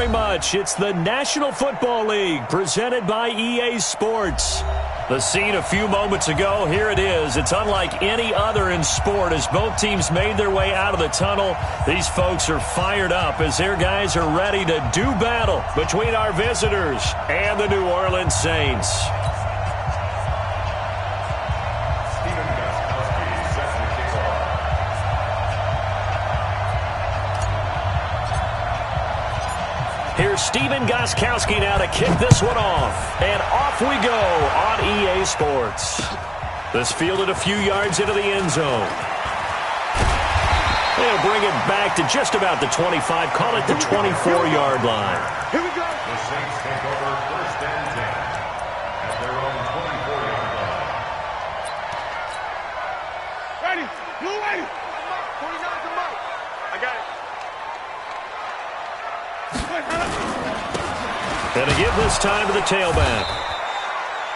very much. It's the National Football League presented by EA Sports. The scene a few moments ago, here it is. It's unlike any other in sport as both teams made their way out of the tunnel. These folks are fired up as their guys are ready to do battle between our visitors and the New Orleans Saints. Here's Steven Gostkowski now to kick this one off. And off we go on EA Sports. This fielded a few yards into the end zone. They'll bring it back to just about the 25. Call it the 24-yard line. Here we go. The Saints take over first and 10 at their own 24-yard line. Ready. Blue ready. 49's a mark. I got it. And to give this time to the tailback.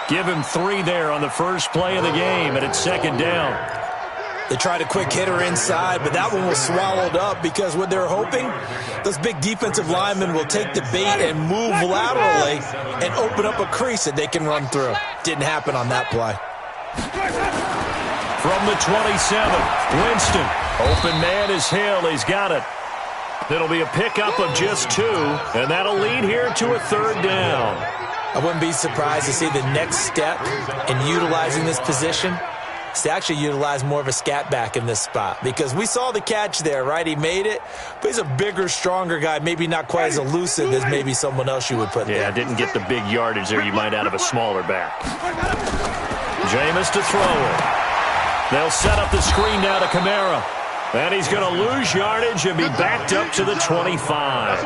Give him 3 there on the first play of the game, and it's second down. They tried a quick hitter inside, but that one was swallowed up because what they're hoping, those big defensive linemen will take the bait and move laterally and open up a crease that they can run through. Didn't happen on that play. From the 27, Winston. Open man is Hill. He's got it. It'll be a pickup of just 2, and that'll lead here to a third down. I wouldn't be surprised to see the next step in utilizing this position is to actually utilize more of a scat back in this spot, because we saw the catch there, right? He made it, but he's a bigger, stronger guy, maybe not quite as elusive as maybe someone else you would put there. Yeah, didn't get the big yardage there you might out of a smaller back. Jameis to throw it. They'll set up the screen now to Kamara. And he's going to lose yardage and be backed up to the 25.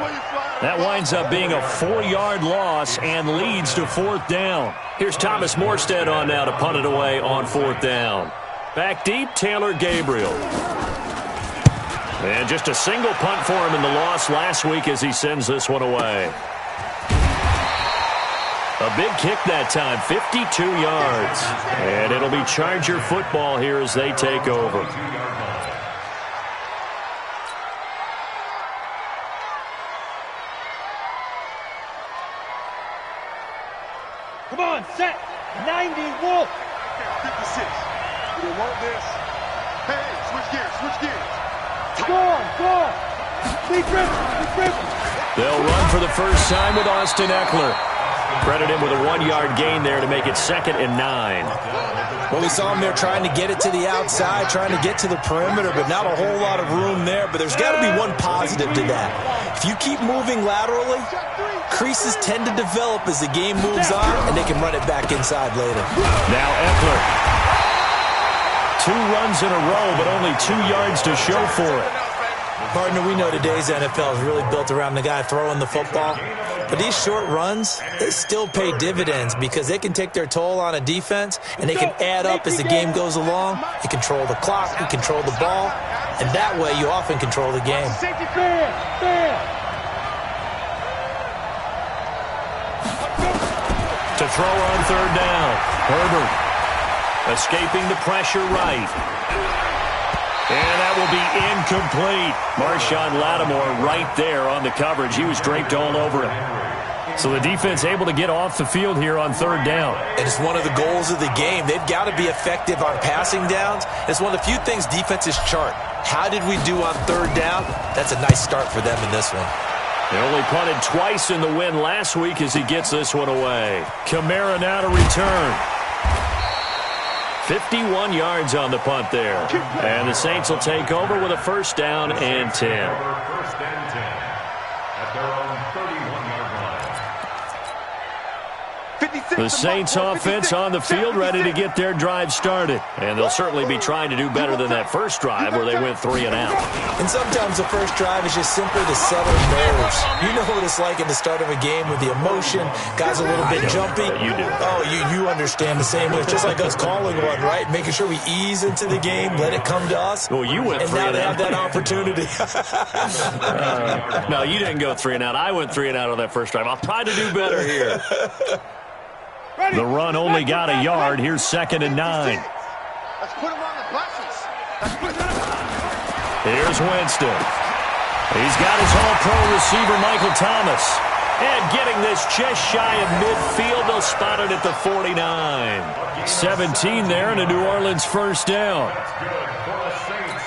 That winds up being a 4-yard loss and leads to fourth down. Here's Thomas Morstead on now to punt it away on fourth down. Back deep, Taylor Gabriel. And just a single punt for him in the loss last week as he sends this one away. A big kick that time, 52 yards. And it'll be Charger football here as they take over. Come on, set. 90, Wolf. 56. We don't want this. Hey, switch gears. Go on. Be driven. They'll run for the first time with Austin Eckler. Credit him with a 1-yard gain there to make it 2nd and 9. Well, we saw him there trying to get it to the outside, trying to get to the perimeter, but not a whole lot of room there. But there's got to be one positive to that. If you keep moving laterally, creases tend to develop as the game moves on, and they can run it back inside later. Now Eckler. 2 runs in a row, but only 2 yards to show for it. Partner, we know today's NFL is really built around the guy throwing the football. But these short runs, they still pay dividends because they can take their toll on a defense, and they can add up as the game goes along. You control the clock, you control the ball, and that way you often control the game. To throw on third down, Herbert escaping the pressure right. And that will be incomplete. Marshawn Lattimore right there on the coverage. He was draped all over him. So the defense able to get off the field here on third down. And it's one of the goals of the game. They've got to be effective on passing downs. It's one of the few things defenses chart. How did we do on third down? That's a nice start for them in this one. They only punted twice in the win last week as he gets this one away. Kamara now to return. 51 yards on the punt there. And the Saints will take over with a first down and 10. First and 10 at their own 31-yard line. The Saints offense on the field ready to get their drive started. And they'll certainly be trying to do better than that first drive where they went 3 and out. And sometimes the first drive is just simply to settle nerves. You know what it's like at the start of a game with the emotion. Guys a little bit jumpy. You do. Oh, you understand the same way. It's just like us calling one, right? Making sure we ease into the game, let it come to us. Well, you went and 3 now and they out. have that opportunity. No, you didn't go 3 and out. I went 3 and out on that first drive. I'll try to do better here. The run only got a yard. Here's 2nd and 9. Let's put him on the buses. Here's Winston. He's got his all-pro receiver, Michael Thomas. And getting this just shy of midfield, they'll spot it at the 49. 17 there and a New Orleans first down. That's good for the Saints.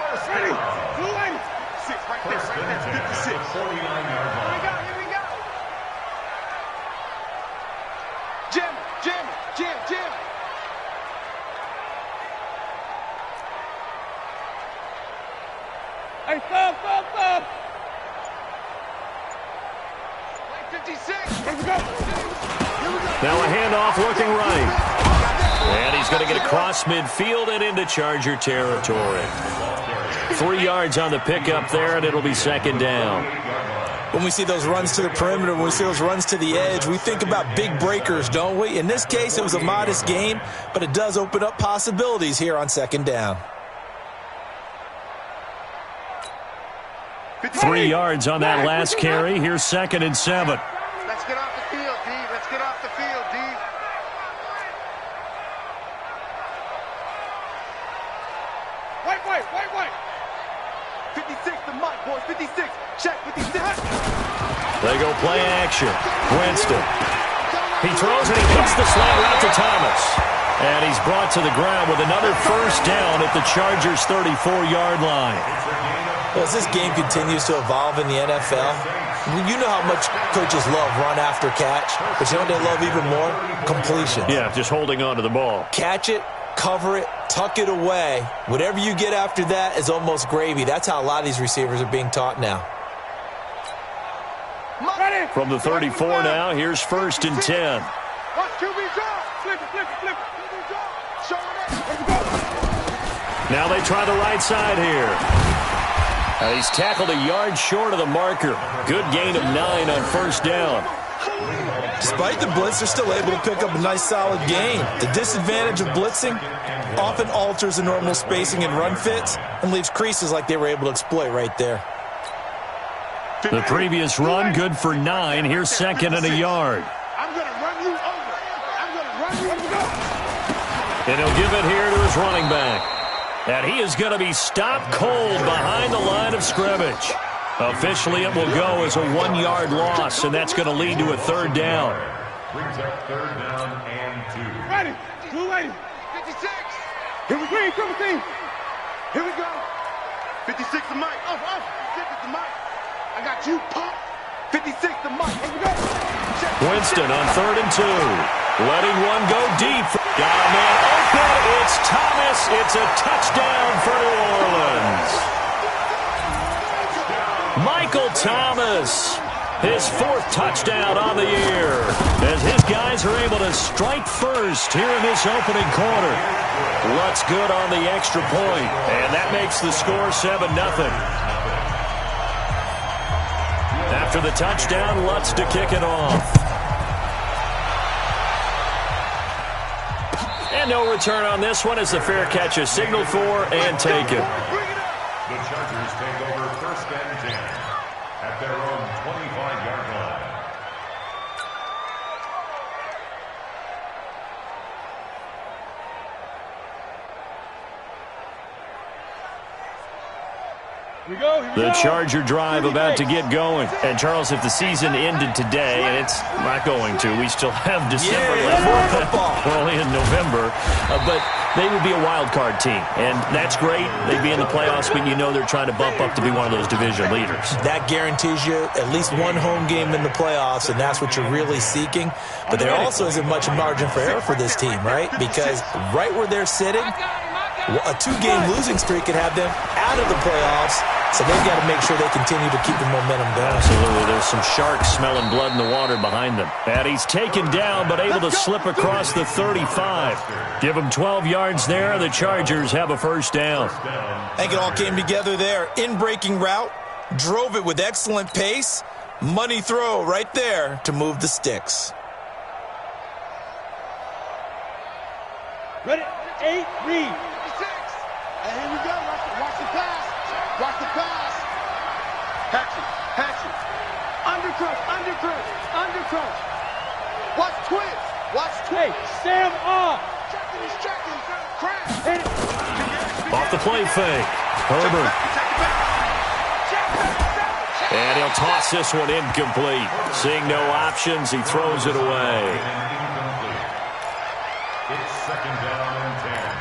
First Ready. down. Blue lane. Six, right there, right there. 56. 49-yard Here we line. go. Here we go. Jam, jam, jam, jam. Hey, stop, stop, stop. 56. Here we go. Now a handoff looking right. And he's going to get across midfield and into Charger territory. 3 yards on the pickup there, and it'll be second down. When we see those runs to the perimeter, when we see those runs to the edge, we think about big breakers, don't we? In this case, it was a modest gain, but it does open up possibilities here on second down. 3 yards on that last carry. Here's 2nd and 7. Let's get off the field, D. Let's get off the field, D. Wait. 56 to Mike, boys. 56. Check 56. They go play action. Winston. He throws and he hits the slant route to Thomas. And he's brought to the ground with another first down at the Chargers' 34-yard line. Well, as this game continues to evolve in the NFL, you know how much coaches love run after catch, but you know what they love even more? Completion. Yeah, just holding on to the ball. Catch it, cover it, tuck it away. Whatever you get after that is almost gravy. That's how a lot of these receivers are being taught now. Ready. From the 34 now, here's 1st and 10. Watch QB draw. Flip it. QB draw. Show it up. Here we go. Now they try the right side here. He's tackled a yard short of the marker. Good gain of 9 on first down. Despite the blitz, they're still able to pick up a nice solid gain. The disadvantage of blitzing often alters the normal spacing and run fits and leaves creases like they were able to exploit right there. The previous run, good for 9. Here's 2nd and a yard. I'm going to run you over. I'm going to run you over. And he'll give it here to his running back. And he is going to be stopped cold behind the line of scrimmage. Officially, it will go as a 1-yard loss, and that's going to lead to a 3rd down. Brings up 3rd down and 2. Ready. Blue lane. 56. Here we go. Triple team. Here we go. 56 to Mike. Off. 56 to Mike. I got you, pump. 56 to Mike. Here we go. Winston on 3rd and 2. Letting one go deep. Got a man open. It's Thomas. It's a touchdown for New Orleans. Michael Thomas, his 4th touchdown on the year, as his guys are able to strike first here in this opening quarter. Lutz good on the extra point, and that makes the score 7-0. After the touchdown, Lutz to kick it off. And no return on this one as the fair catch is signaled for and taken. The Chargers take over 1st and 10 at their own 25-yard line. Here we go. The Charger drive about to get going. And, Charles, if the season ended today, and it's not going to, we still have December left. We're only in November. But they would be a wild card team. And that's great. They'd be in the playoffs, but you know they're trying to bump up to be one of those division leaders. That guarantees you at least one home game in the playoffs, and that's what you're really seeking. But there also isn't much margin for error for this team, right? Because right where they're sitting, a 2-game losing streak could have them out of the playoffs, so they've got to make sure they continue to keep the momentum going. Absolutely. There's some sharks smelling blood in the water behind them. And he's taken down, but able to slip across the 35. Give him 12 yards there. The Chargers have a first down. I think it all came together there. In-breaking route, drove it with excellent pace. Money throw right there to move the sticks. Ready. 8, read. 56. And here we go. Watch the pass. Watch the pass. Hatchet. Undercrunch. Watch twist. Hey, Sam off. Checking. Crash. Hit it. Off the play fake. Herbert. Check it back. And he'll toss this one incomplete. Seeing no options, he throws it away. It's second down and 10.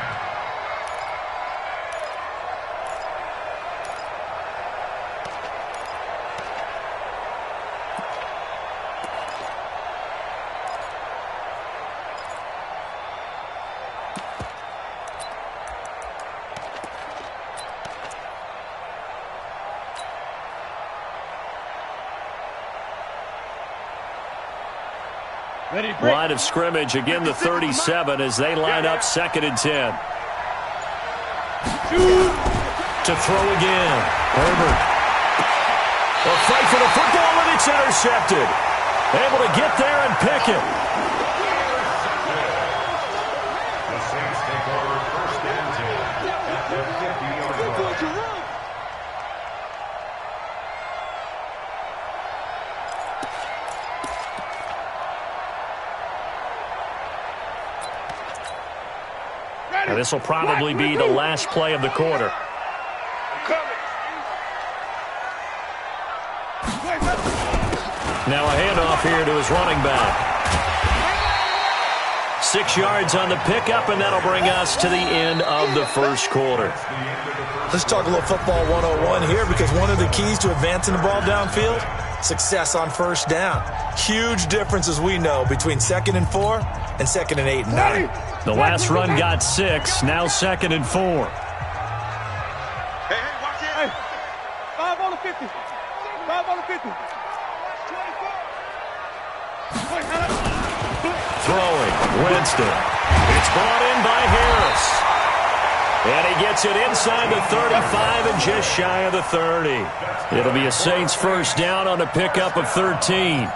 Line of scrimmage, again the 37 as they line up second and 10. To throw again. Herbert. A fight for the football, and it's intercepted. Able to get there and pick it. The Saints take over first and 10 at the 50-yard line. And this will probably be the last play of the quarter. Now a handoff here to his running back. 6 yards on the pickup, and that'll bring us to the end of the first quarter. Let's talk a little football 101 here, because one of the keys to advancing the ball downfield, success on first down. Huge difference, as we know, between 2nd and 4 and 2nd and 8 and 9. The last run got 6, now 2nd and 4. Hey, watch it. Hey, 5 on the 50. 5 on the 50. Throwing, Winston. It's brought in by Harris. And he gets it inside the 35 and just shy of the 30. It'll be a Saints first down on a pickup of 13.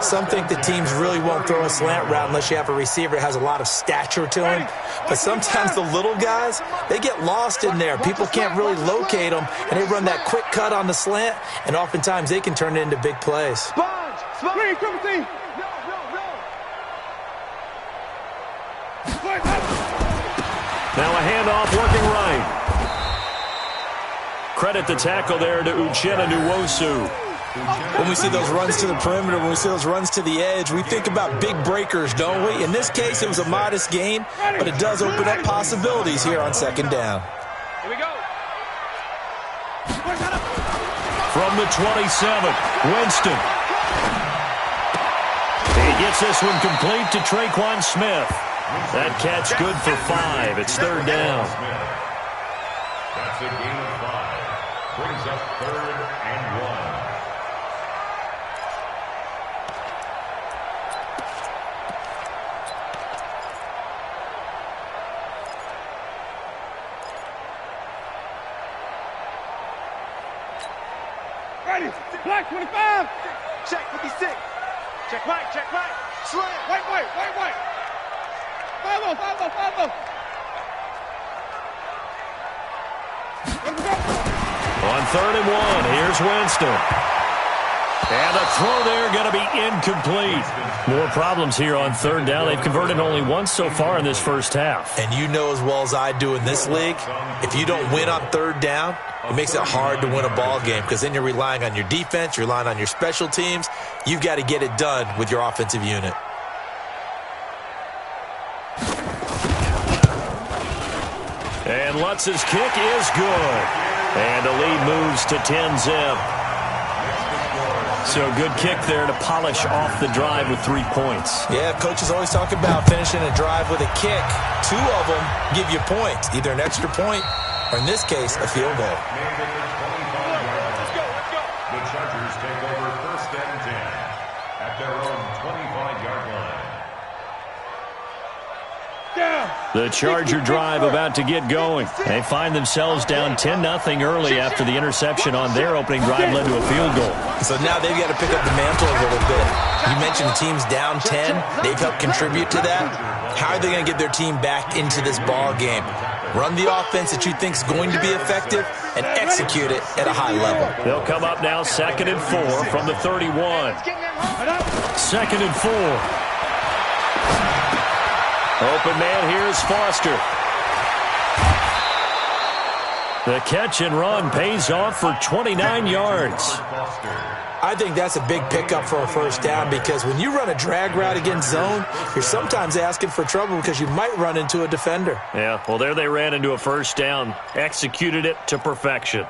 Some think the teams really won't throw a slant route unless you have a receiver that has a lot of stature to him. But sometimes the little guys, they get lost in there. People can't really locate them, and they run that quick cut on the slant, and oftentimes they can turn it into big plays. Sponge! Green, triple team! Now a handoff working right. Credit the tackle there to Uchenna Nwosu. When we see those runs to the perimeter, when we see those runs to the edge, we think about big breakers, don't we? In this case, it was a modest gain, but it does open up possibilities here on second down. Here we go. From the 27, Winston. He gets this one complete to Traquan Smith. That catch good for 5. It's third down. That's a gain of 5. Brings up 3rd and 1. Ready. Black 25. Check 56. Check right. Slam. White. 5-0. On 3rd and 1, here's Winston. And the throw there going to be incomplete. More problems here on 3rd down. They've converted only once so far in this first half. And you know as well as I do in this league, if you don't win on 3rd down, it makes it hard to win a ball game, because then you're relying on your defense, you're relying on your special teams. You've got to get it done with your offensive unit. And Lutz's kick is good. And the lead moves to 10-zip. So good kick there to polish off the drive with 3 points. Yeah, coaches always talk about finishing a drive with a kick. 2 of them give you points, either an extra point or, in this case, a field goal. Let's go. The Chargers take over first and 10 at their own 25-yard line. The Charger drive about to get going. They find themselves down 10-0 early after the interception on their opening drive led to a field goal. So now they've got to pick up the mantle a little bit. You mentioned the team's down 10. They've helped contribute to that. How are they going to get their team back into this ball game? Run the offense that you think is going to be effective and execute it at a high level. They'll come up now 2nd and 4 from the 31. 2nd and 4. Open man here is Foster. The catch and run pays off for 29 yards. I think that's a big pickup for a first down because when you run a drag route against zone, you're sometimes asking for trouble because you might run into a defender. Yeah, well, there they ran into a first down, executed it to perfection.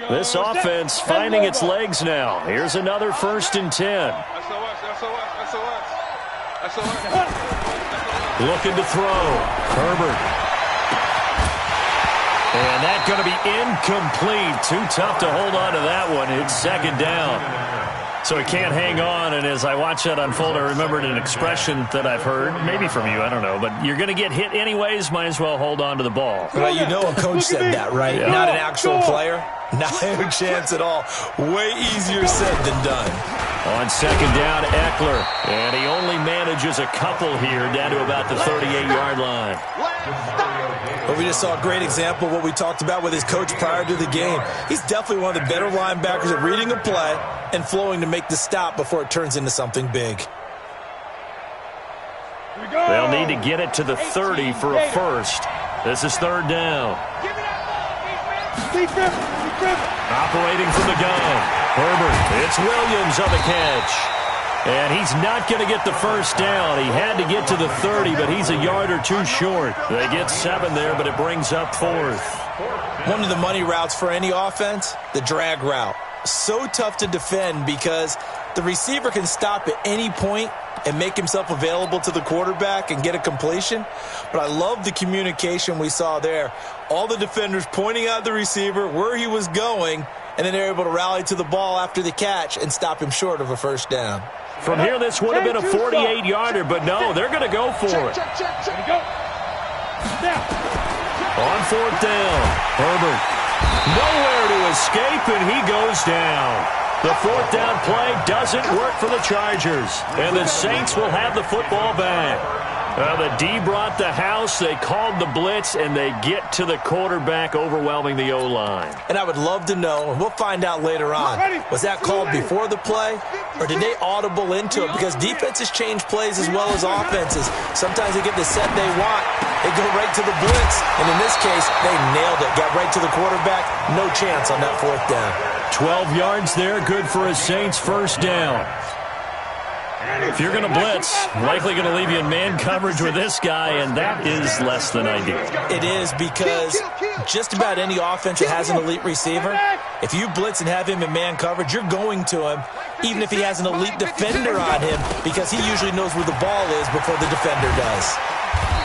This offense finding its legs now. Here's another 1st and 10. Looking to throw. Herbert. And that's going to be incomplete. Too tough to hold on to that one. It's 2nd down. So he can't hang on, and as I watch that unfold, I remembered an expression that I've heard, maybe from you, I don't know, but you're going to get hit anyways, might as well hold on to the ball. Well, you know a coach said that, right? Yeah. Not an actual player. Not a chance at all. Way easier said than done. On 2nd down, Eckler, and he only manages a couple here down to about the 38-yard line. But we just saw a great example of what we talked about with his coach prior to the game. He's definitely one of the better linebackers at reading a play and flowing to make the stop before it turns into something big. They'll need to get it to the 30 for a first. This is 3rd down. Operating from the gun. Herbert. It's Williams on the catch. And he's not going to get the first down. He had to get to the 30, but he's a yard or two short. They get 7 there, but it brings up 4th. One of the money routes for any offense, the drag route. So tough to defend because the receiver can stop at any point and make himself available to the quarterback and get a completion. But I love the communication we saw there. All the defenders pointing out the receiver, where he was going, and then they're able to rally to the ball after the catch and stop him short of a first down. From here, this would have been a 48-yarder, but no, they're going to go for it. On 4th down, Herbert. Nowhere to escape, and he goes down. The 4th down play doesn't work for the Chargers, and the Saints will have the football back. The D brought the house, they called the blitz, and they get to the quarterback, overwhelming the O-line. And I would love to know, and we'll find out later on, was that called before the play, or did they audible into it? Because defenses change plays as well as offenses. Sometimes they get the set they want, they go right to the blitz, and in this case, they nailed it, got right to the quarterback, no chance on that 4th down. 12 yards there, good for a Saints first down. If you're going to blitz, likely going to leave you in man coverage with this guy, and that is less than ideal. It is because just about any offense that has an elite receiver, if you blitz and have him in man coverage, you're going to him, even if he has an elite defender on him, because he usually knows where the ball is before the defender does.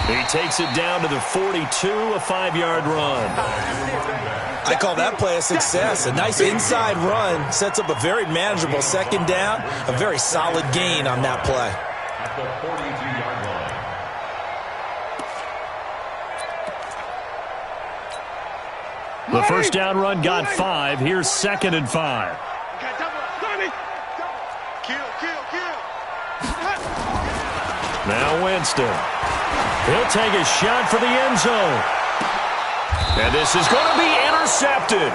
He takes it down to the 42, a 5-yard run. I call that play a success. A nice inside run sets up a very manageable 2nd down, a very solid gain on that play. At the 42-yard line. The first down run got 5. Here's 2nd and 5. Now Winston. He'll take a shot for the end zone. And this is going to be intercepted.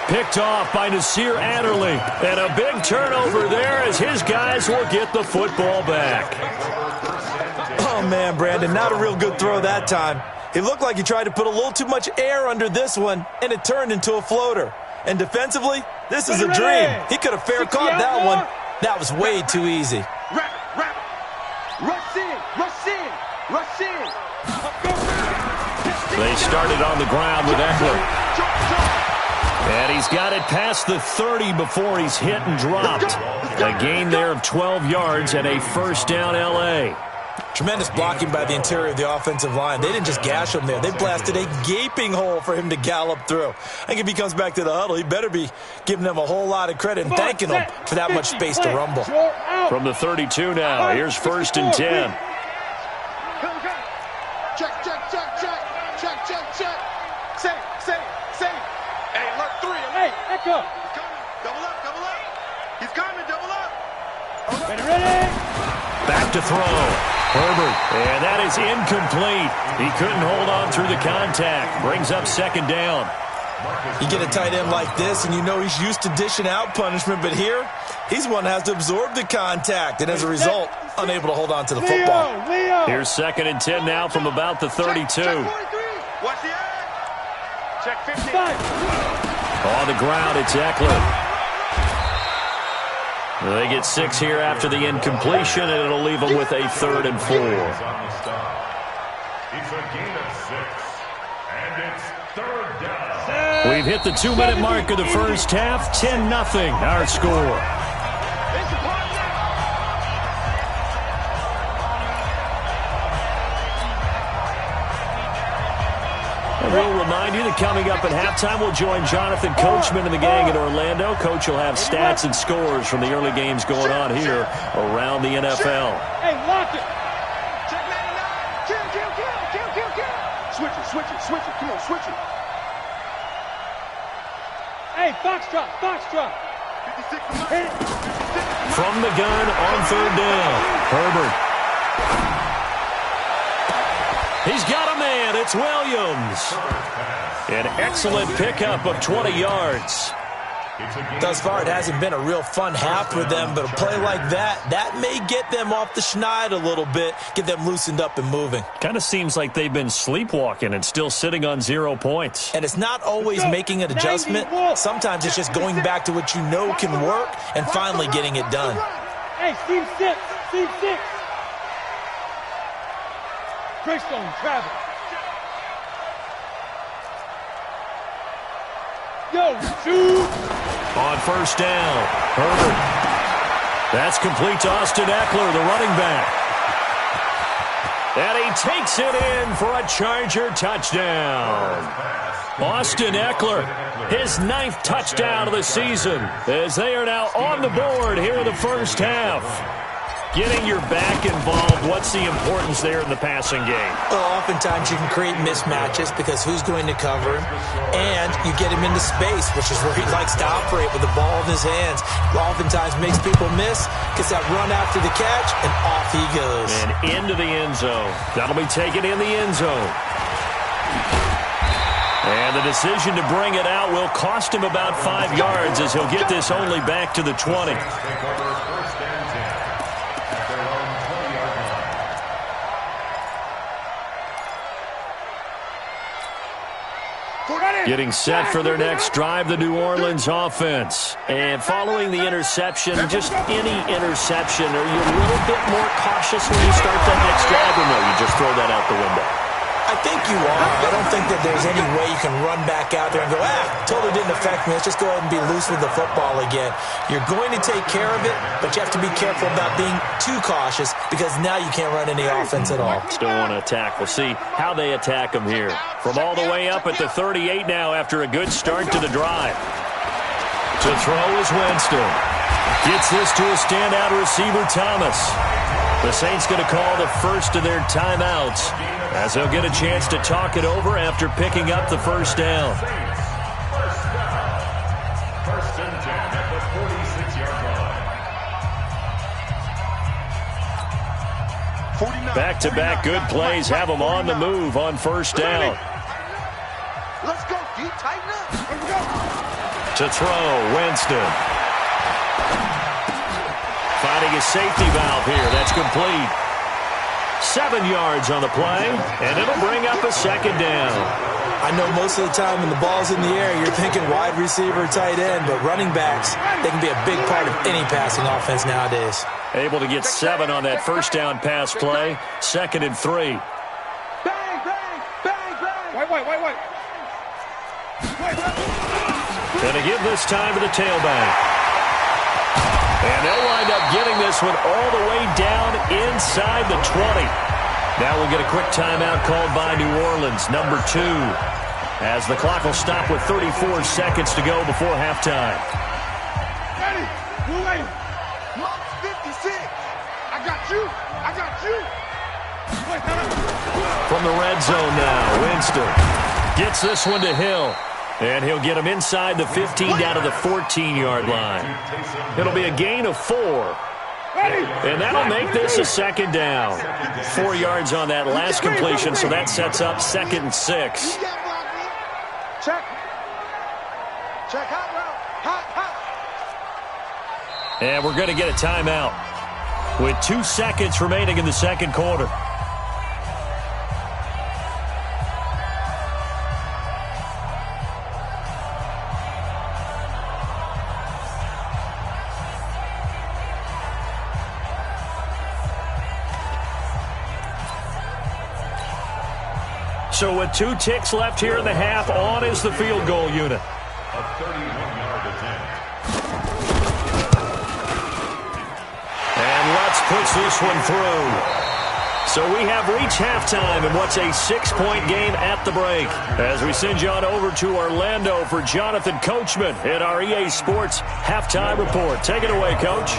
Picked off by Nasir Adderley. And a big turnover there as his guys will get the football back. Oh, man, Brandon, not a real good throw that time. It looked like he tried to put a little too much air under this one, and it turned into a floater. And defensively, this is a dream. He could have fair caught that one. That was way too easy. They started on the ground with Eckler. And he's got it past the 30 before he's hit and dropped. A gain there of 12 yards and a first down L.A. Tremendous blocking by the interior of the offensive line. They didn't just gash him there. They blasted a gaping hole for him to gallop through. I think if he comes back to the huddle, he better be giving them a whole lot of credit and thanking them for that much space to rumble. From the 32 now, here's 1st and 10. Go. Double up. He's coming, double up. Ready. Back to throw. Herbert. And that is incomplete. He couldn't hold on through the contact. Brings up 2nd down. You get a tight end like this, and you know he's used to dishing out punishment, but here, he's one that has to absorb the contact, and as a result, unable to hold on to the football. Here's 2nd and 10 now from about the 32. Watch the eye. Check 15. On the ground, it's Eckler. They get 6 here after the incompletion, and it'll leave them with a 3rd and 4. It's a gain of 6, and it's 3rd down. We've hit the 2-minute mark of the first half. 10-0, our score. We'll remind you that coming up at halftime, we'll join Jonathan Coachman and the gang in Orlando. Coach will have stats and scores from the early games going on here around the NFL. Hey, lock it. Check 99. Kill. Switch it. Come on, switch it. Hey, foxtrot. 56 to Mike. From the gun on 3rd down, Herbert. He's got a man. It's Williams. An excellent pickup of 20 yards. Thus far, it hasn't been a real fun half for them, but a play like that may get them off the schneid a little bit, get them loosened up and moving. Kind of seems like they've been sleepwalking and still sitting on 0 points. And it's not always making an adjustment. Sometimes it's just going back to what you know can work and finally getting it done. Hey, Steve 6. Greystone, Travis. Yo, shoot! On 1st down, Herbert. That's complete to Austin Eckler, the running back. And he takes it in for a Charger touchdown. Austin Eckler, his 9th touchdown of the season, as they are now on the board here in the first half. Getting your back involved, what's the importance there in the passing game? Well, oftentimes you can create mismatches because who's going to cover him, and you get him into space, which is where he likes to operate with the ball in his hands. Oftentimes makes people miss, gets that run after the catch, and off he goes. And into the end zone. That'll be taken in the end zone. And the decision to bring it out will cost him about 5 yards as he'll get this only back to the 20. Getting set for their next drive, the New Orleans offense. And following the interception, just any interception, are you a little bit more cautious when you start that next drive, or no, you just throw that out the window? I think you are. I don't think that there's any way you can run back out there and go, totally didn't affect me. Let's just go ahead and be loose with the football again. You're going to take care of it, but you have to be careful about being too cautious because now you can't run any offense at all. Still want to attack. We'll see how they attack them here. From all the way up at the 38 now after a good start to the drive. To throw is Winston. Gets this to a standout receiver, Thomas. The Saints going to call the first of their timeouts as they'll get a chance to talk it over after picking up the first down. First and 10 at the 46-yard line. Back-to-back good plays have them on the move on first down. Let's go, D. Tighten up. Let's go. To throw, Winston. Finding a safety valve here. That's complete. 7 yards on the play, and it'll bring up a 2nd down. I know most of the time when the ball's in the air, you're thinking wide receiver, tight end, but running backs, they can be a big part of any passing offense nowadays. Able to get 7 on that first down pass play. 2nd and 3. Bang, bang, bang, bang. Wait. Going to give this time to the tailback. And they'll wind up getting this one all the way down inside the 20. Now we'll get a quick timeout called by New Orleans, number 2, as the clock will stop with 34 seconds to go before halftime. Ready? You ready? Mark 56. I got you. From the red zone now, Winston gets this one to Hill. And he'll get him inside the 15 down to the 14-yard line. It'll be a gain of 4. And that'll make this a 2nd down. 4 yards on that last completion, so that sets up 2nd and 6. Check. Check hot route. Hot, hot. And we're going to get a timeout with 2 seconds remaining in the second quarter. So with 2 ticks left here in the half, on is the field goal unit. A 31-yard attempt. And Lutz puts this one through. So we have reached halftime in what's a 6-point game at the break. As we send you on over to Orlando for Jonathan Coachman in our EA Sports Halftime Report. Take it away, Coach.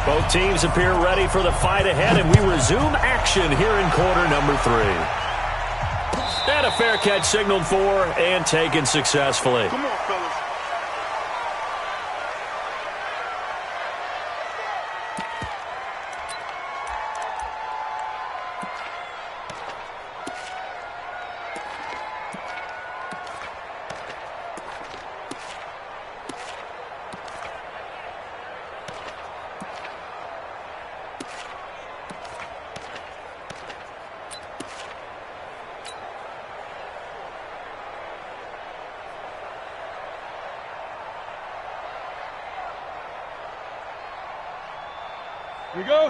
Both teams appear ready for the fight ahead, and we resume action here in quarter number 3. And a fair catch signaled for and taken successfully. Come on, fellas.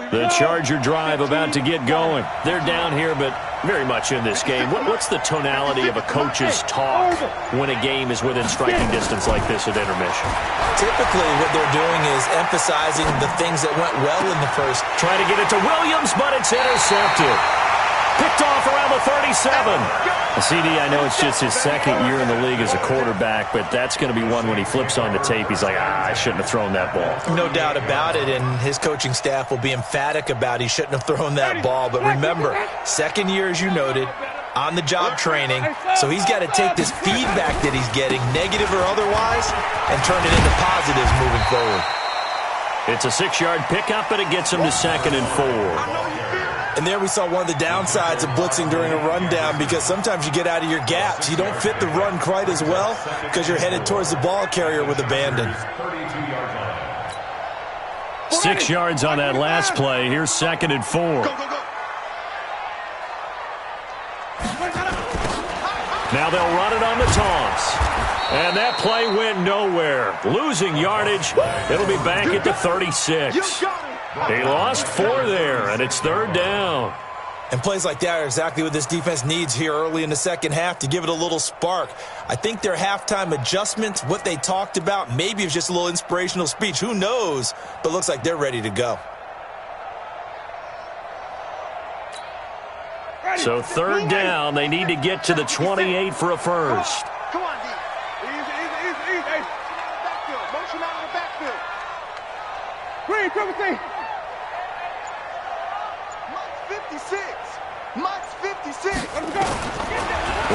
The Charger drive about to get going. They're down here, but very much in this game. What's the tonality of a coach's talk when a game is within striking distance like this at intermission? Typically, what they're doing is emphasizing the things that went well in the first. Trying to get it to Williams, but it's intercepted. Picked off around the 37. CD, I know it's just his second year in the league as a quarterback, but that's going to be one when he flips on the tape, he's like, I shouldn't have thrown that ball. No doubt about it, and his coaching staff will be emphatic about he shouldn't have thrown that ball. But remember, second year, as you noted, on-the-job training, so he's got to take this feedback that he's getting, negative or otherwise, and turn it into positives moving forward. It's a 6-yard pickup, but it gets him to 2nd and 4. And there we saw one of the downsides of blitzing during a rundown, because sometimes you get out of your gaps. You don't fit the run quite as well because you're headed towards the ball carrier with abandon. 6 yards on that last play. Here's 2nd and 4. Go, go, go. Now they'll run it on the toss. And that play went nowhere. Losing yardage. It'll be back at the 36. He lost 4 there, and it's 3rd down. And plays like that are exactly what this defense needs here early in the second half to give it a little spark. I think their halftime adjustments, what they talked about, maybe it was just a little inspirational speech. Who knows? But looks like they're ready to go. So 3rd down, they need to get to the 28 for a first. Come on, D. Easy. Backfield. Motion out of the backfield. Green, triple C. Mike's 56. Let's go.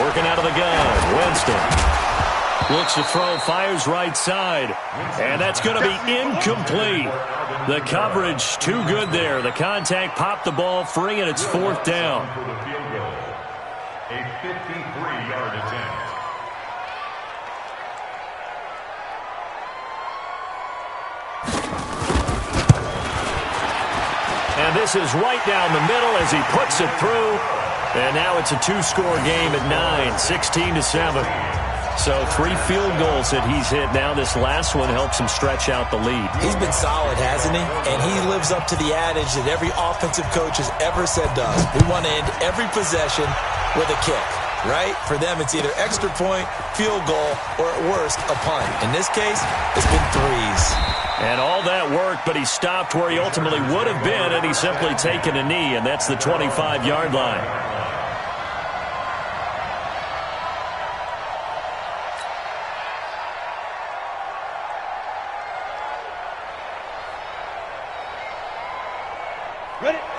Working out of the gun, Winston. Looks to throw, fires right side. And that's going to be incomplete. The coverage too good there. The contact popped the ball free, and it's 4th down. For the field goal. A 53-yard attempt. And this is right down the middle as he puts it through. And now it's a 2-score game at 9, 16-7. So 3 field goals that he's hit. Now this last one helps him stretch out the lead. He's been solid, hasn't he? And he lives up to the adage that every offensive coach has ever said to us. We want to end every possession with a kick, right? For them, it's either extra point, field goal, or at worst, a punt. In this case, it's been 3s. And all that work, but he stopped where he ultimately would have been, and he's simply taken a knee, and that's the 25-yard line.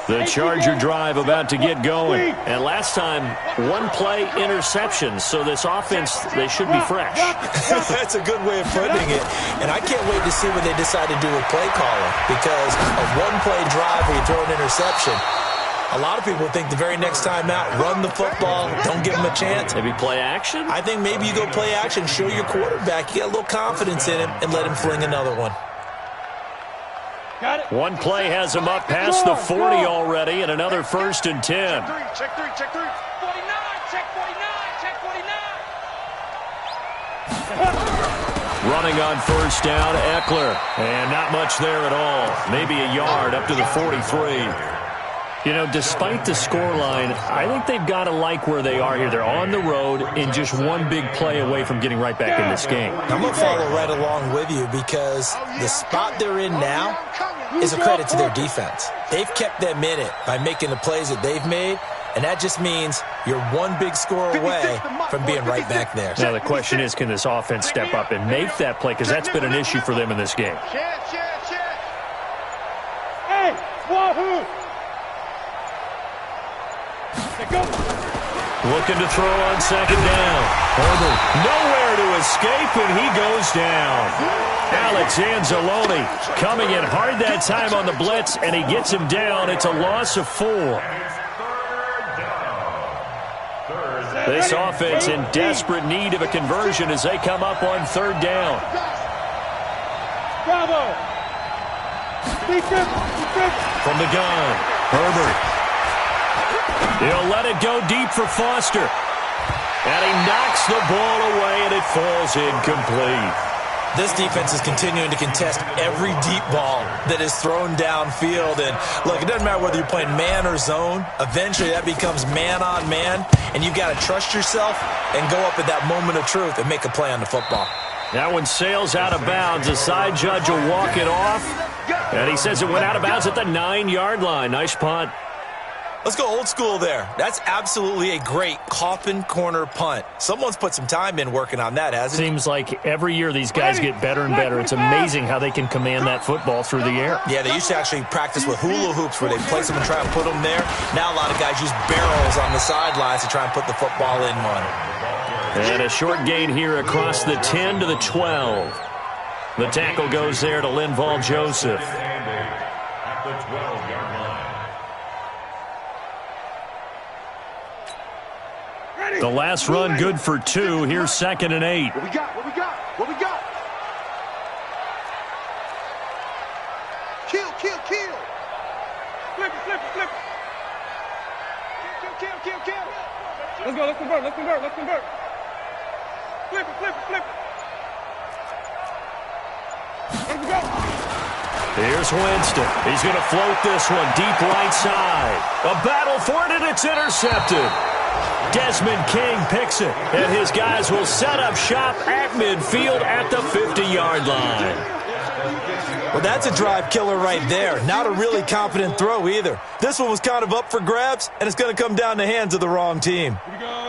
The Charger drive about to get going. And last time, 1-play interception. So this offense, they should be fresh. That's a good way of putting it. And I can't wait to see what they decide to do with play calling. Because a 1-play drive where you throw an interception, A lot of people think the very next time out, run the football, don't give him a chance. Maybe play action? I think maybe you go play action, show your quarterback you got a little confidence in him, and let him fling another one. Got it. One play has him up past the 40 already, and another 1st and 10. Check three, check three. 49, check 49, check 49. Running on 1st down, Eckler. And not much there at all. Maybe a yard up to the 43. You know, despite the scoreline, I think they've got to like where they are here. They're on the road and just one big play away from getting right back in this game. I'm going to follow right along with you because the spot they're in now is a credit to their defense. They've kept them in it by making the plays that they've made, and that just means you're one big score away from being right back there. Now the question is, can this offense step up and make that play? Because that's been an issue for them in this game. Hey, wahoo! Go. Looking to throw on 2nd down. Herbert nowhere to escape, and he goes down. Alex Anzalone coming in hard that time on the blitz, and he gets him down. It's a loss of 4. This offense in desperate need of a conversion as they come up on 3rd down. Bravo! From the gun, Herbert. He'll let it go deep for Foster. And he knocks the ball away, and it falls incomplete. This defense is continuing to contest every deep ball that is thrown downfield. And, look, it doesn't matter whether you're playing man or zone. Eventually, that becomes man-on-man, and you've got to trust yourself and go up at that moment of truth and make a play on the football. That one sails out of bounds. The side judge will walk it off. And he says it went out of bounds at the 9-yard line. Nice punt. Let's go old school there. That's absolutely a great coffin corner punt. Someone's put some time in working on that, hasn't it? Seems like every year these guys get better and better. It's amazing how they can command that football through the air. Yeah, they used to actually practice with hula hoops where they place them and try and put them there. Now a lot of guys use barrels on the sidelines to try and put the football in one. And a short gain here across the 10 to the 12. The tackle goes there to Linval Joseph. At the 12-yard line. The last run good for 2. Here's 2nd and 8. What we got? What we got? What we got? Kill, kill, kill. Flip it, flip it, flip it. Kill, kill, kill, kill. Let's go, let's convert, let's convert, let's convert. Flip it, flip it, flip it. Let's go. Here's Winston. He's going to float this one deep right side. A battle for it, and it's intercepted. Desmond King picks it, and his guys will set up shop at midfield at the 50-yard line. Well, that's a drive killer right there. Not a really confident throw either. This one was kind of up for grabs, and it's going to come down the hands of the wrong team.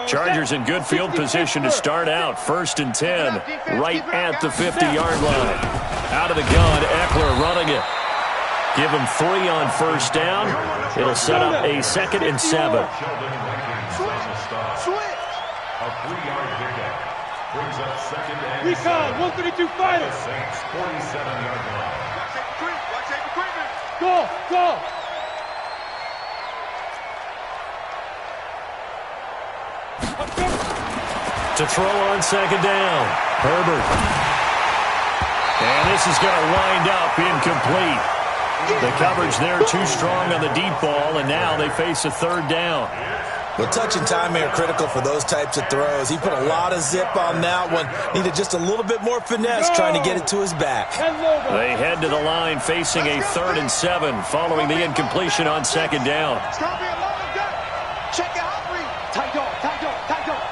Chargers in good field position to start out. 1st and 10, right at the 50-yard line. Out of the gun, Eckler running it. Give him 3 on 1st down. It'll set up a 2nd and 7. Switch. A 3-yard pickup brings up 2nd and Recon, 132 fighters. Saints 47-yard line. Watch tape equipment. Watch tape equipment. Go, go. To throw on 2nd down, Herbert. And this is going to wind up incomplete. The coverage there too strong on the deep ball, and now they face a 3rd down. Well, touch and time are critical for those types of throws. He put a lot of zip on that one. Needed just a little bit more finesse trying to get it to his back. They head to the line facing a 3rd and 7 following the incompletion on 2nd down. It's going to be a long day. Check it out, read. Tight dog, tight dog, tight dog.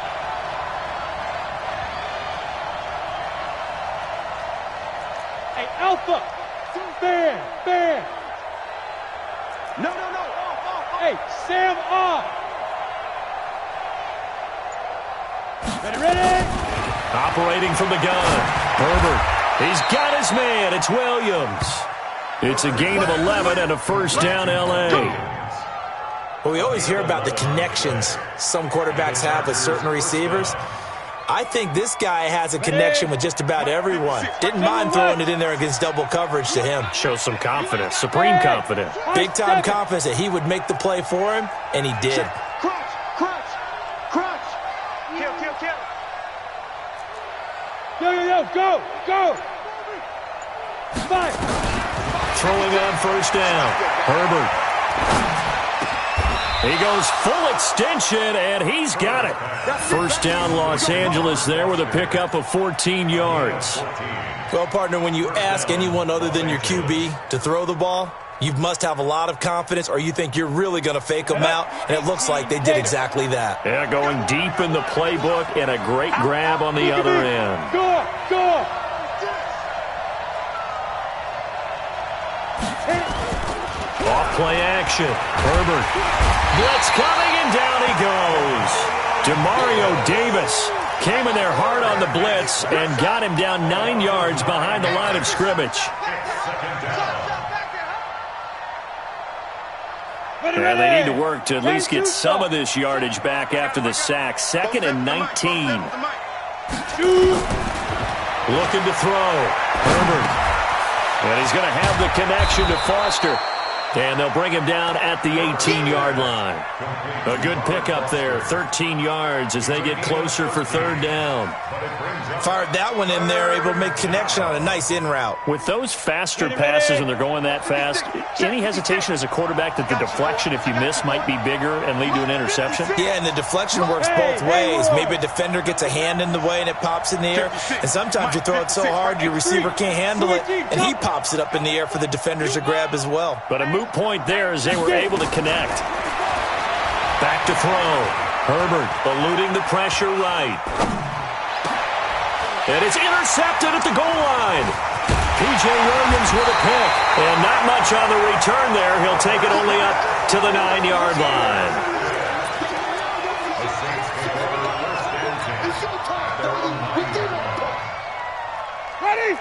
Hey, Alpha. Bear. No. Off. Hey, Sam off. Ready? Operating from the gun, Herbert. He's got his man. It's Williams. It's a gain of 11 and a 1st down, L.A. Well, we always hear about the connections some quarterbacks have with certain receivers. I think this guy has a connection with just about everyone. Didn't mind throwing it in there against double coverage to him. Shows some confidence, supreme confidence. Big-time confidence that he would make the play for him, and he did. Crunch, crunch, crunch. Kill, kill, kill. Yo, go. Five. Throwing on first down. Herbert. He goes full extension, and he's got it. First down, Los Angeles there with a pickup of 14 yards. Well, partner, when you ask anyone other than your QB to throw the ball, you must have a lot of confidence, or you think you're really going to fake them out, and it looks like they did exactly that. Yeah, going deep in the playbook, and a great grab on the other end. Go. Off play action. Herbert. Blitz coming, and down he goes. Demario Davis came in there hard on the blitz and got him down 9 yards behind the line of scrimmage. And they need to work to at least get some of this yardage back after the sack. 2nd and 19. Looking to throw. Herbert. And he's going to have the connection to Foster. And they'll bring him down at the 18-yard line. A good pickup there, 13 yards as they get closer for third down. Fired that one in there, able to make connection on a nice in route. With those faster passes and they're going that fast, any hesitation as a quarterback that the deflection, if you miss, might be bigger and lead to an interception? Yeah, and the deflection works both ways. Maybe a defender gets a hand in the way and it pops in the air. And sometimes you throw it so hard your receiver can't handle it, and he pops it up in the air for the defenders to grab as well. But a moot point there as they were able to connect. Back to throw. Herbert eluding the pressure right. And it's intercepted at the goal line. P.J. Williams with a pick. And not much on the return there. He'll take it only up to the 9-yard line.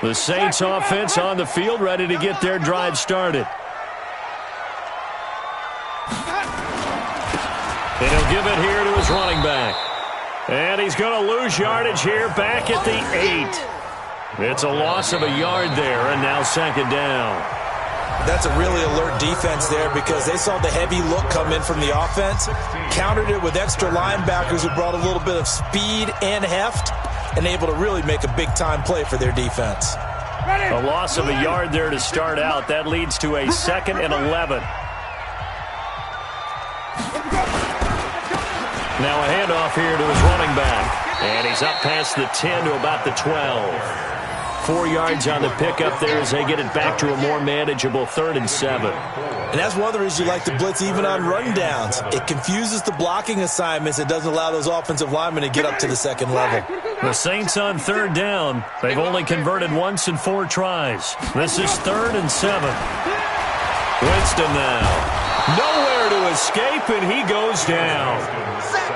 The Saints offense on the field, ready to get their drive started. And he'll give it here to his running back. And he's going to lose yardage here back at the 8. It's a loss of a yard there, and now 2nd down. That's a really alert defense there because they saw the heavy look come in from the offense, countered it with extra linebackers who brought a little bit of speed and heft, and able to really make a big-time play for their defense. A loss of a yard there to start out. That leads to a 2nd and 11. Now a handoff here to his running back. And he's up past the 10 to about the 12. 4 yards on the pickup there as they get it back to a more manageable 3rd and 7. And that's one of the reasons you like to blitz even on rundowns. It confuses the blocking assignments. It doesn't allow those offensive linemen to get up to the 2nd level. The Saints on 3rd down. They've only converted once in 4 tries. This is 3rd and 7. Winston now. Nowhere to escape, and he goes down.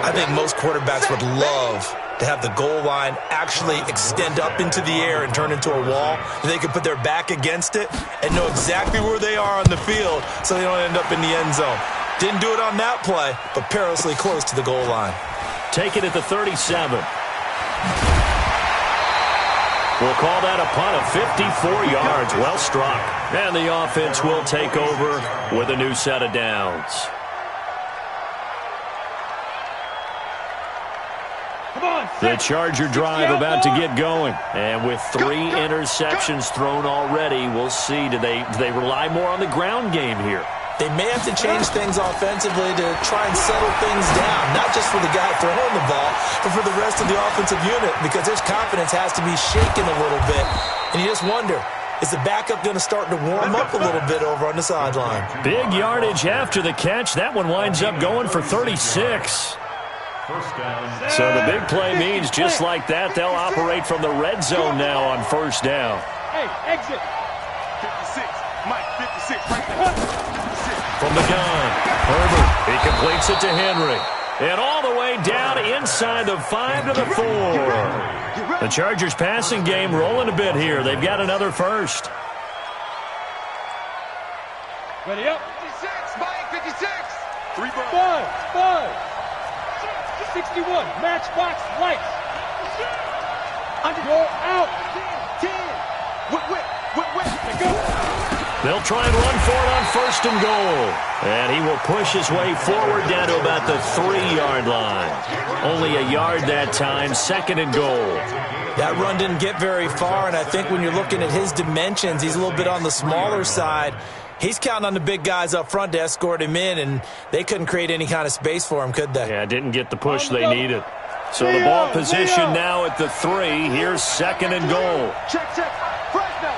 I think most quarterbacks would love to have the goal line actually extend up into the air and turn into a wall. And they can put their back against it and know exactly where they are on the field so they don't end up in the end zone. Didn't do it on that play, but perilously close to the goal line. Take it at the 37. We'll call that a punt of 54 yards. Well struck. And the offense will take over with a new set of downs. The Charger drive about to get going. And with 3 interceptions thrown already, we'll see. Do they rely more on the ground game here? They may have to change things offensively to try and settle things down, not just for the guy throwing the ball, but for the rest of the offensive unit, because their confidence has to be shaken a little bit. And you just wonder, is the backup going to start to warm up a little bit over on the sideline? Big yardage after the catch. That one winds up going for 36. So the big play means just like that, they'll operate from the red zone now on 1st down. Hey, exit. 56, Mike, 56, right there. From the gun, Herbert, he completes it to Henry. And all the way down inside the 5 to the 4. The Chargers passing game rolling a bit here. They've got another first. Ready up. 56, Mike, 56. 3 balls. 5. 61. Matchbox lights. Go out. 10. They'll try and run for it on 1st and goal. And he will push his way forward down to about the 3-yard line. Only a yard that time, 2nd and goal. That run didn't get very far, and I think when you're looking at his dimensions, he's a little bit on the smaller side. He's counting on the big guys up front to escort him in, and they couldn't create any kind of space for him, could they? Yeah, didn't get the push they needed. So the ball position now at the 3. Here's 2nd and goal. Check. Fresno.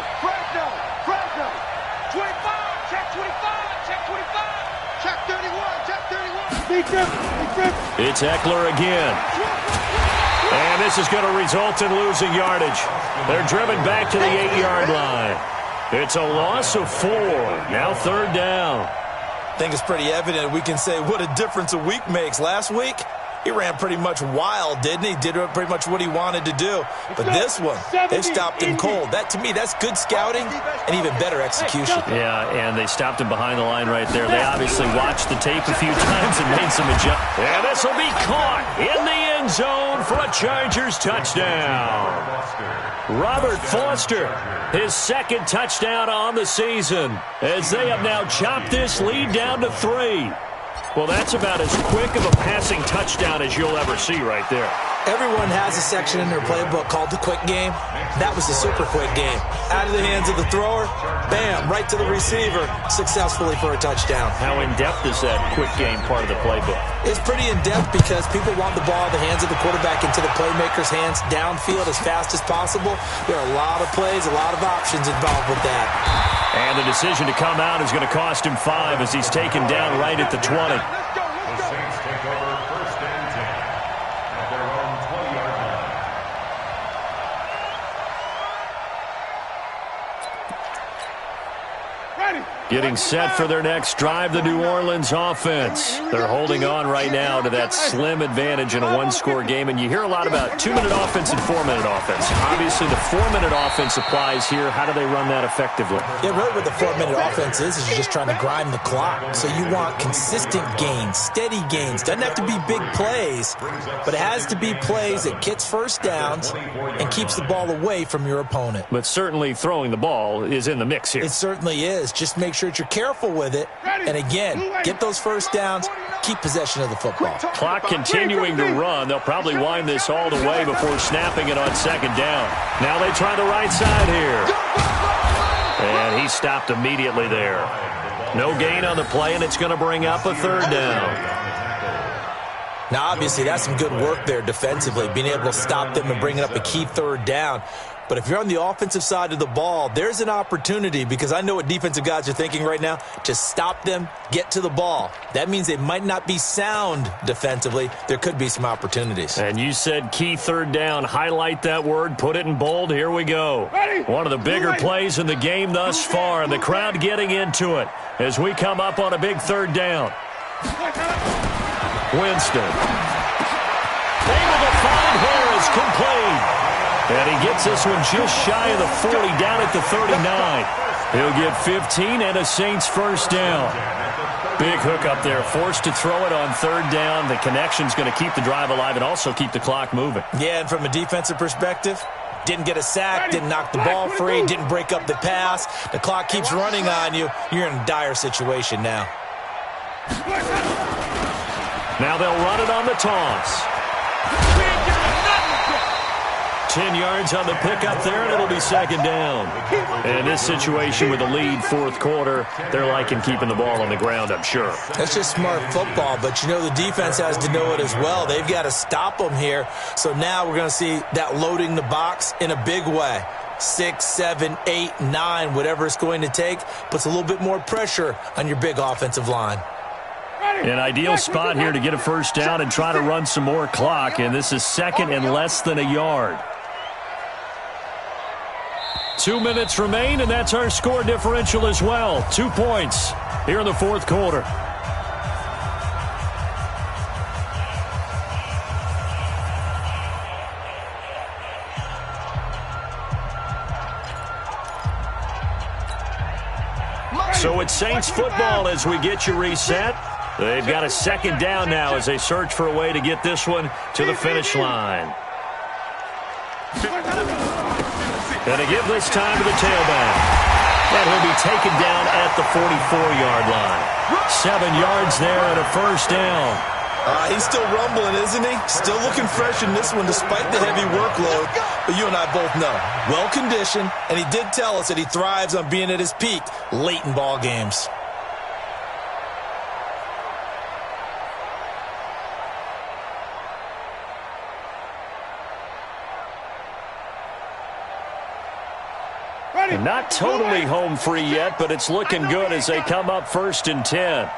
25. Check 25. Check 31. It's Eckler again. And this is going to result in losing yardage. They're driven back to the 8-yard line. It's a loss of 4. Now 3rd down. I think it's pretty evident. We can say what a difference a week makes. Last week, he ran pretty much wild, didn't he? Did pretty much what he wanted to do. But this one, they stopped him cold. That, to me, that's good scouting and even better execution. Yeah, and they stopped him behind the line right there. They obviously watched the tape a few times and made some adjustments. And this will be caught in the end zone for a Chargers touchdown. Robert Foster, his 2nd touchdown on the season, as they have now chopped this lead down to 3. Well, that's about as quick of a passing touchdown as you'll ever see right there. Everyone has a section in their playbook called the quick game. That was the super quick game. Out of the hands of the thrower, bam, right to the receiver, successfully for a touchdown. How in-depth is that quick game part of the playbook? It's pretty in-depth because people want the ball in the hands of the quarterback into the playmaker's hands downfield as fast as possible. There are a lot of plays, a lot of options involved with that. And the decision to come out is going to cost him 5 as he's taken down right at the 20. The Saints take over 1st and 10 at their own 20-yard line. Getting set for their next drive, the New Orleans offense. They're holding on right now to that slim advantage in a 1-score game, and you hear a lot about 2-minute offense and 4-minute offense. Obviously, the 4-minute offense applies here. How do they run that effectively? Yeah, really what the 4-minute offense is you're just trying to grind the clock. So you want consistent gains, steady gains. Doesn't have to be big plays, but it has to be plays that gets 1st downs and keeps the ball away from your opponent. But certainly throwing the ball is in the mix here. It certainly is. Just make sure that you're careful with it. And again, get those 1st downs, keep possession of the football. Clock continuing to run. They'll probably wind this all the way before snapping it on 2nd down. Now they try the right side here. And he stopped immediately there. No gain on the play, and it's going to bring up a 3rd down. Now, obviously, that's some good work there defensively, being able to stop them and bringing up a key 3rd down. But if you're on the offensive side of the ball, there's an opportunity, because I know what defensive guys are thinking right now, to stop them, get to the ball. That means they might not be sound defensively. There could be some opportunities. And you said key 3rd down. Highlight that word. Put it in bold. Here we go. One of the bigger plays in the game thus far, and the crowd getting into it as we come up on a big 3rd down. Winston. Able to find Harris, complete. And he gets this one just shy of the 40, down at the 39. He'll get 15 and a Saints 1st down. Big hook up there, forced to throw it on 3rd down. The connection's going to keep the drive alive and also keep the clock moving. Yeah, and from a defensive perspective, didn't get a sack, didn't knock the ball free, didn't break up the pass. The clock keeps running on you. You're in a dire situation now. Now they'll run it on the toss. 10 yards on the pickup there, and it'll be 2nd down. And in this situation with a lead 4th quarter, they're liking keeping the ball on the ground, I'm sure. That's just smart football, but you know the defense has to know it as well. They've got to stop them here. So now we're going to see that loading the box in a big way. 6, 7, 8, 9, whatever it's going to take, puts a little bit more pressure on your big offensive line. An ideal spot here to get a 1st down and try to run some more clock, and this is 2nd and less than a yard. 2 minutes remain, and that's our score differential as well. 2 points here in the 4th quarter. So it's Saints football as we get you reset. They've got a 2nd down now as they search for a way to get this one to the finish line. Going to give this time to the tailback. And he'll be taken down at the 44-yard line. 7 yards there and a first down. He's still rumbling, isn't he? Still looking fresh in this one despite the heavy workload. But you and I both know, well-conditioned, and he did tell us that he thrives on being at his peak late in ball games. And not totally home free yet, but it's looking good as they come up 1st and 10.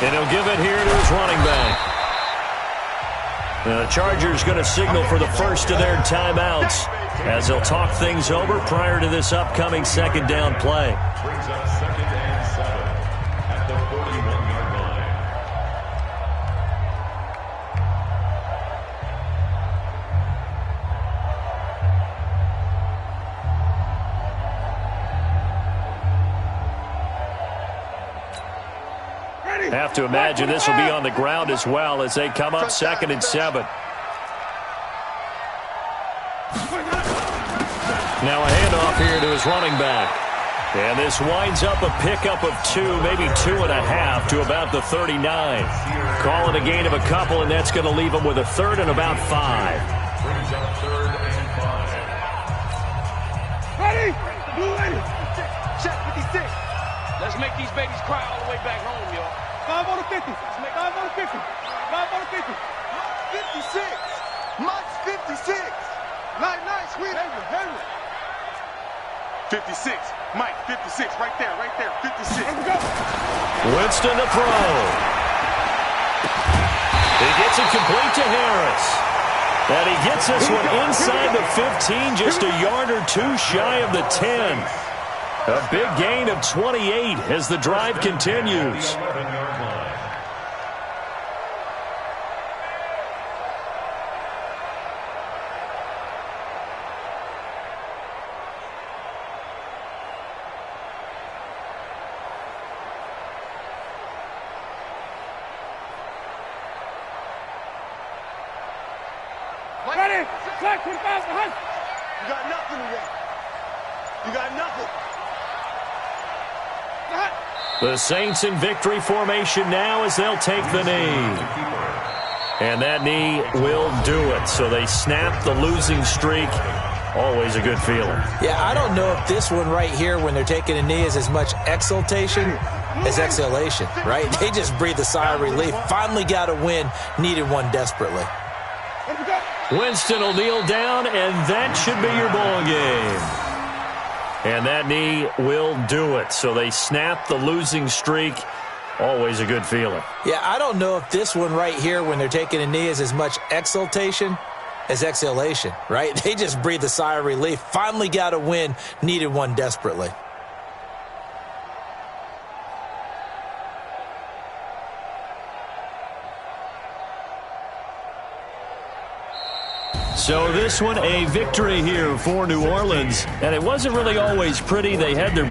And he'll give it here to his running back. The Chargers going to signal for the first of their timeouts as they'll talk things over prior to this upcoming 2nd down play. Brings up 2nd and 7 at the 41-yard line. Have to imagine this will be on the ground as well as they come up 2nd and 7. Now a handoff here to his running back. And this winds up a pickup of 2, maybe 2.5 to about the 39. Calling a gain of a couple, and that's going to leave him with a 3rd and about 5. Brings up 3rd and 5. Ready? Blue lady. Check 56. Let's make these babies cry all the way back home, y'all. 5 on the 50. 5 on the 50. 5 on the 50. 56. Mike's 56. Nice, sweet. Henry. 56. Mike, 56. Right there. 56. Winston to throw. He gets it complete to Harris. And he gets this one inside the 15, just a yard or 2 shy of the 10. A big gain of 28 as the drive continues. 11-yard line. Ready? Flag 25 behind. You got nothing today. You got nothing. The Saints in victory formation now as they'll take the knee. And that knee will do it. So they snap the losing streak. Always a good feeling. Yeah, I don't know if this one right here when they're taking a knee is as much exultation as exhalation, right? They just breathe a sigh of relief. Finally got a win. Needed one desperately. Winston will kneel down, and that should be your ball game. And that knee will do it. So they snap the losing streak. Always a good feeling. Yeah, I don't know if this one right here when they're taking a knee is as much exultation as exhalation, right? They just breathe a sigh of relief. Finally got a win. Needed one desperately. So this one, a victory here for New Orleans. And it wasn't really always pretty. They had their